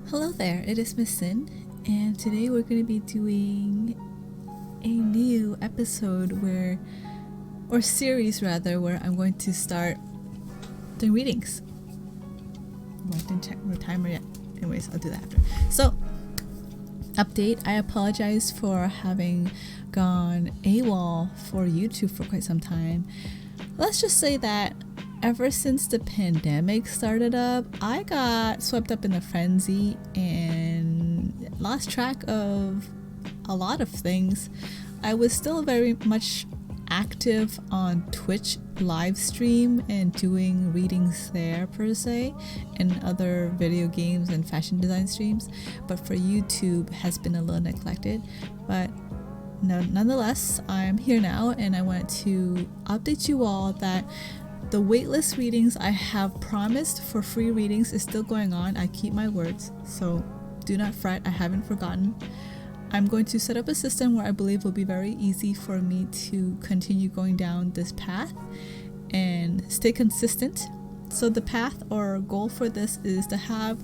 Hello there, it is Miss Sin, and today we're going to be doing a new episode or series rather, where I'm going to start doing readings. Well, I didn't check my timer yet. Anyways, I'll do that after. So, update, I apologize for having gone AWOL for YouTube for quite some time. Let's just say that ever since the pandemic started up, I got swept up in a frenzy and lost track of a lot of things. I was still very much active on Twitch live stream and doing readings there per se, and other video games and fashion design streams, but for YouTube has been a little neglected. But nonetheless, I'm here now, and I want to update you all that the waitlist readings I have promised for free readings is still going on. I keep my words, so do not fret, I haven't forgotten. I'm going to set up a system where I believe will be very easy for me to continue going down this path and stay consistent. So the path or goal for this is to have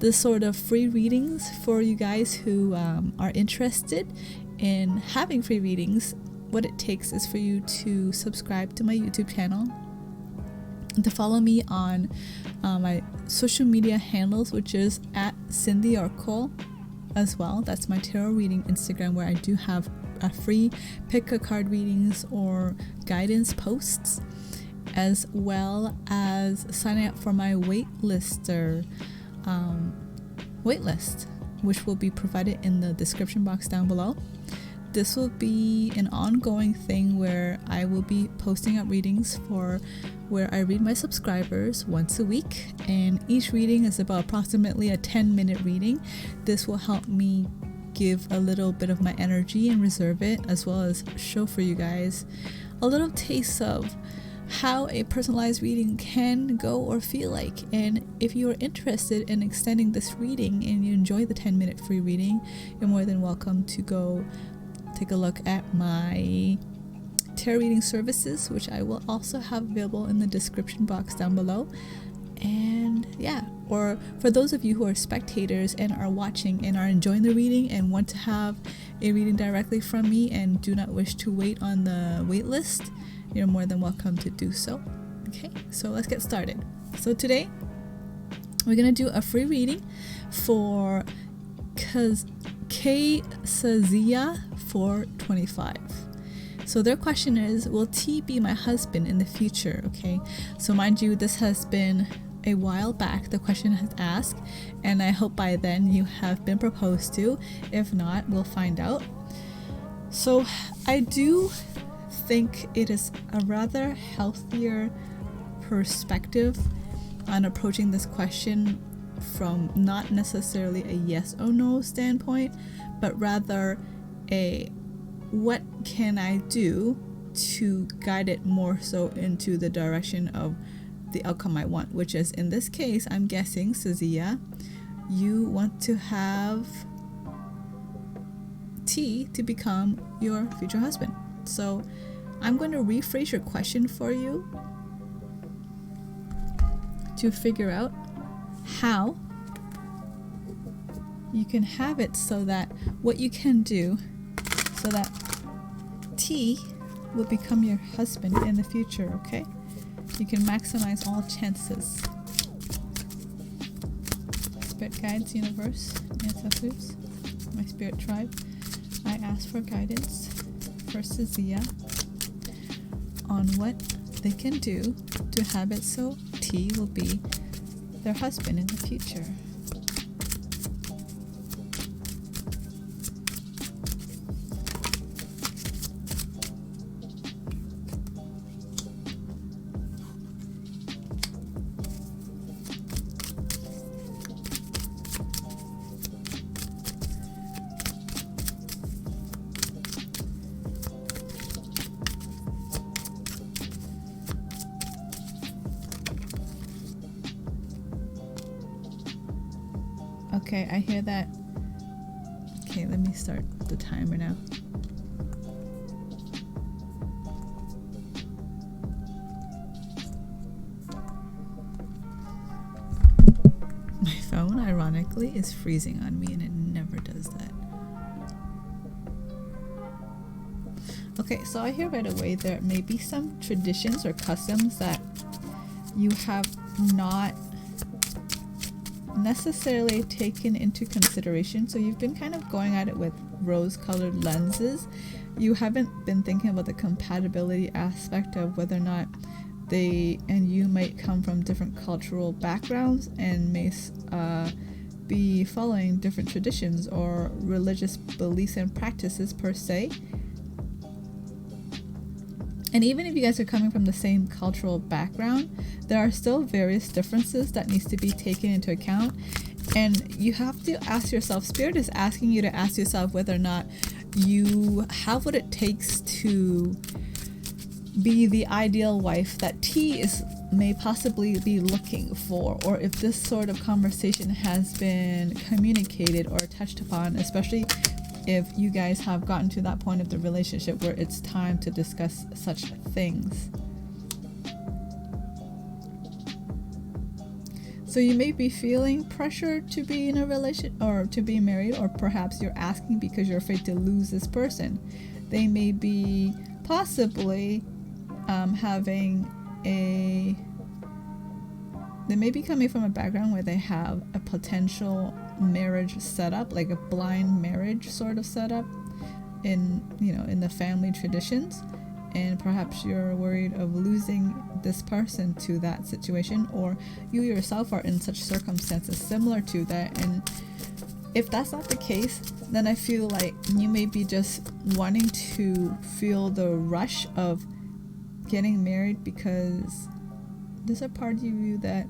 this sort of free readings for you guys who are interested in having free readings. What it takes is for you to subscribe to my YouTube channel, to follow me on my social media handles, which is at Cindy Orko as well. That's my tarot reading Instagram, where I do have a free pick a card readings or guidance posts, as well as signing up for my waitlist, which will be provided in the description box down below. This will be an ongoing thing where I will be posting up readings for where I read my subscribers once a week, and each reading is about approximately a 10-minute reading. This will help me give a little bit of my energy and reserve it, as well as show for you guys a little taste of how a personalized reading can go or feel like. And if you are interested in extending this reading and you enjoy the 10-minute free reading, you're more than welcome to go take a look at my tarot reading services, which I will also have available in the description box down below. And yeah, or for those of you who are spectators and are watching and are enjoying the reading and want to have a reading directly from me and do not wish to wait on the wait list, you're more than welcome to do so. Okay, so let's get started. So today we're gonna do a free reading for K Sazia 425. So their question is, will T be my husband in the future? Okay, so mind you, this has been a while back the question has asked, and I hope by then you have been proposed to. If not, we'll find out. So I do think it is a rather healthier perspective on approaching this question from not necessarily a yes or no standpoint, but rather a what can I do to guide it more so into the direction of the outcome I want, which is, in this case, I'm guessing, Sazia, you want to have T to become your future husband. So I'm going to rephrase your question for you to figure out how you can have it so that what you can do so that T will become your husband in the future, okay? You can maximize all chances. Spirit guides, universe, ancestors, my spirit tribe, I ask for guidance for Sazia on what they can do to have it so T will be their husband in the future. Okay, I hear that. Okay, let me start the timer now. phone, ironically, is freezing on me, and it never does that. Okay, so I hear right away there may be some traditions or customs that you have not necessarily taken into consideration. So you've been kind of going at it with rose-colored lenses. You haven't been thinking about the compatibility aspect of whether or not they and you might come from different cultural backgrounds and may be following different traditions or religious beliefs and practices per se. And even if you guys are coming from the same cultural background, there are still various differences that needs to be taken into account. And you have to ask yourself, Spirit is asking you to ask yourself whether or not you have what it takes to be the ideal wife that T may possibly be looking for, or if this sort of conversation has been communicated or touched upon, especially if you guys have gotten to that point of the relationship where it's time to discuss such things. So you may be feeling pressure to be in a relationship or to be married, or perhaps you're asking because you're afraid to lose this person. They may be possibly they may be coming from a background where they have a potential marriage setup, like a blind marriage sort of setup in the family traditions, and perhaps you're worried of losing this person to that situation, or you yourself are in such circumstances similar to that. And if that's not the case, then I feel like you may be just wanting to feel the rush of getting married because there's a part of you that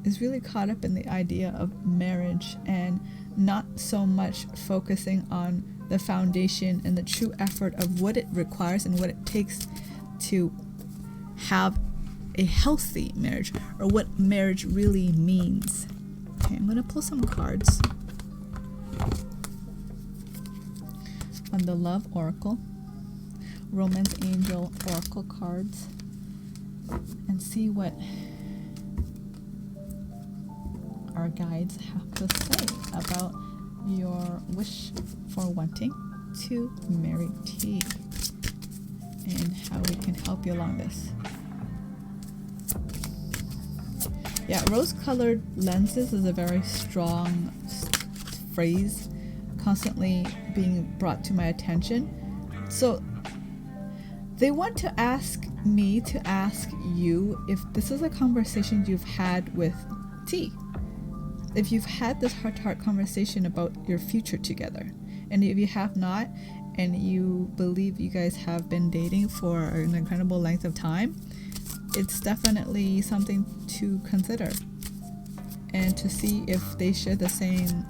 is really caught up in the idea of marriage and not so much focusing on the foundation and the true effort of what it requires and what it takes to have a healthy marriage, or what marriage really means. Okay, I'm gonna pull some cards on the Love Oracle, Romance Angel Oracle cards, and see what our guides have to say about your wish for wanting to marry T, and how we can help you along this. Yeah, rose-colored lenses is a very strong phrase constantly being brought to my attention. So they want to ask me to ask you if this is a conversation you've had with T. If you've had this heart-to-heart conversation about your future together. And if you have not, and you believe you guys have been dating for an incredible length of time, it's definitely something to consider. And to see if they share the same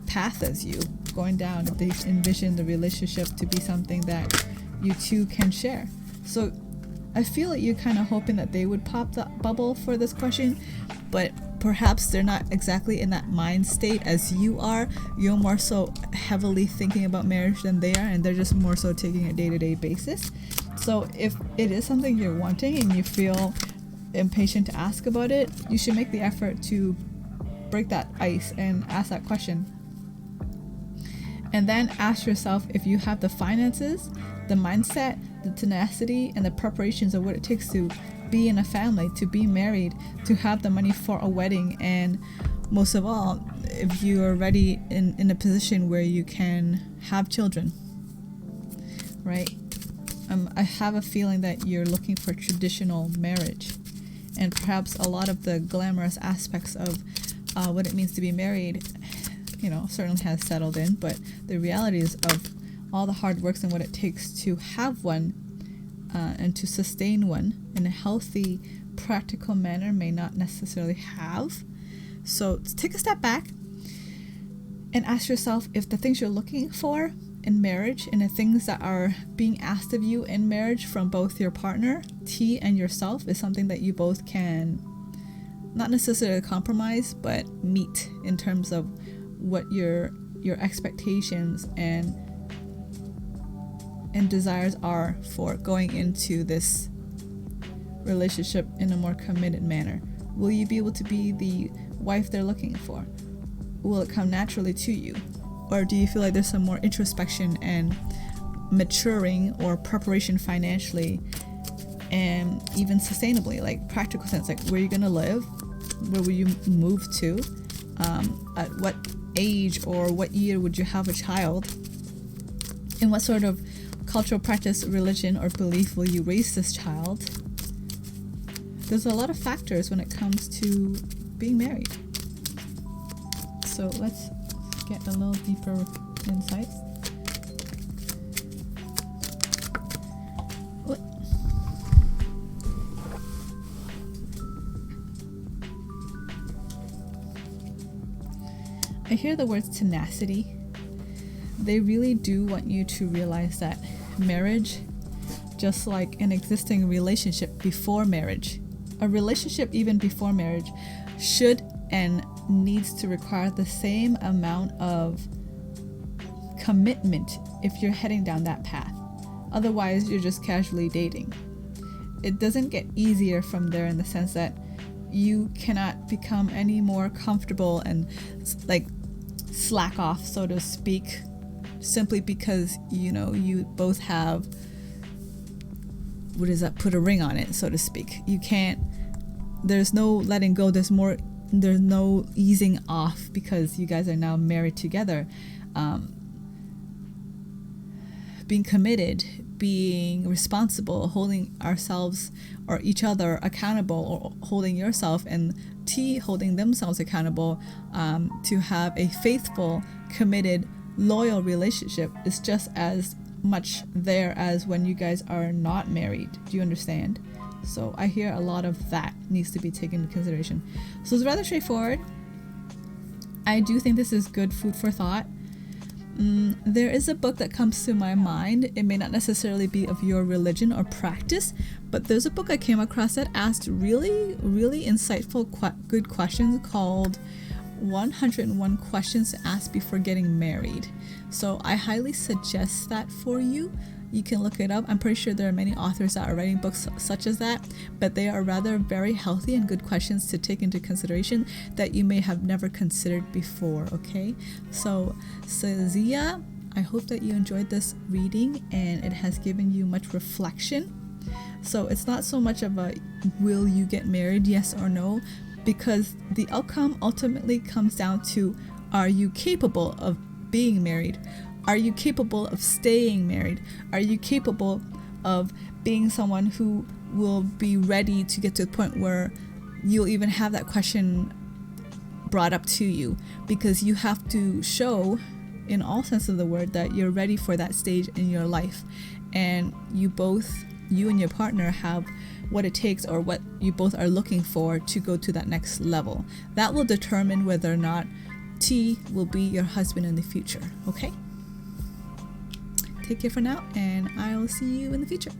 path as you going down, if they envision the relationship to be something that you two can share. So I feel like you're kind of hoping that they would pop the bubble for this question, but perhaps they're not exactly in that mind state as you are. You're more so heavily thinking about marriage than they are, and they're just more so taking a day-to-day basis. So if it is something you're wanting and you feel impatient to ask about it, you should make the effort to break that ice and ask that question. And then ask yourself if you have the finances, the mindset, the tenacity, and the preparations of what it takes to be in a family, to be married, to have the money for a wedding, and most of all, if you are ready in a position where you can have children, right? I have a feeling that you're looking for traditional marriage, and perhaps a lot of the glamorous aspects of what it means to be married, certainly has settled in, but the realities of all the hard works and what it takes to have one and to sustain one in a healthy, practical manner may not necessarily have. So take a step back and ask yourself if the things you're looking for in marriage and the things that are being asked of you in marriage from both your partner, T, and yourself is something that you both can not necessarily compromise, but meet in terms of what your expectations and desires are for going into this relationship in a more committed manner. Will you be able to be the wife they're looking for? Will it come naturally to you? Or do you feel like there's some more introspection and maturing or preparation financially and even sustainably, like practical sense, like where you're going to live, where will you move to, at what age or what year would you have a child, and what sort of cultural practice, religion, or belief will you raise this child? There's a lot of factors when it comes to being married. So let's get a little deeper insights. I hear the words tenacity. They really do want you to realize that marriage, just like an existing relationship before marriage, a relationship even before marriage should and needs to require the same amount of commitment if you're heading down that path. Otherwise, you're just casually dating. It doesn't get easier from there in the sense that you cannot become any more comfortable and like slack off, so to speak, simply because you both have, put a ring on it, so to speak. You can't, there's no letting go, there's no easing off because you guys are now married together. Being committed, being responsible, holding ourselves or each other accountable, or holding yourself and T holding themselves accountable, to have a faithful, committed, loyal relationship is just as much there as when you guys are not married. Do you understand? So I hear a lot of that needs to be taken into consideration. So it's rather straightforward. I do think this is good food for thought. There is a book that comes to my mind. It may not necessarily be of your religion or practice, but there's a book I came across that asked really, really insightful, good questions called 101 Questions to Ask Before Getting Married. So I highly suggest that for you. You can look it up. I'm pretty sure there are many authors that are writing books such as that, but they are rather very healthy and good questions to take into consideration that you may have never considered before, okay? So, Zia, I hope that you enjoyed this reading and it has given you much reflection. So it's not so much of a will you get married, yes or no, because the outcome ultimately comes down to, are you capable of being married? Are you capable of staying married? Are you capable of being someone who will be ready to get to the point where you'll even have that question brought up to you? Because you have to show, in all sense of the word, that you're ready for that stage in your life. And you and your partner have what it takes, or what you both are looking for to go to that next level. That will determine whether or not T will be your husband in the future, okay? Take care for now, and I'll see you in the future.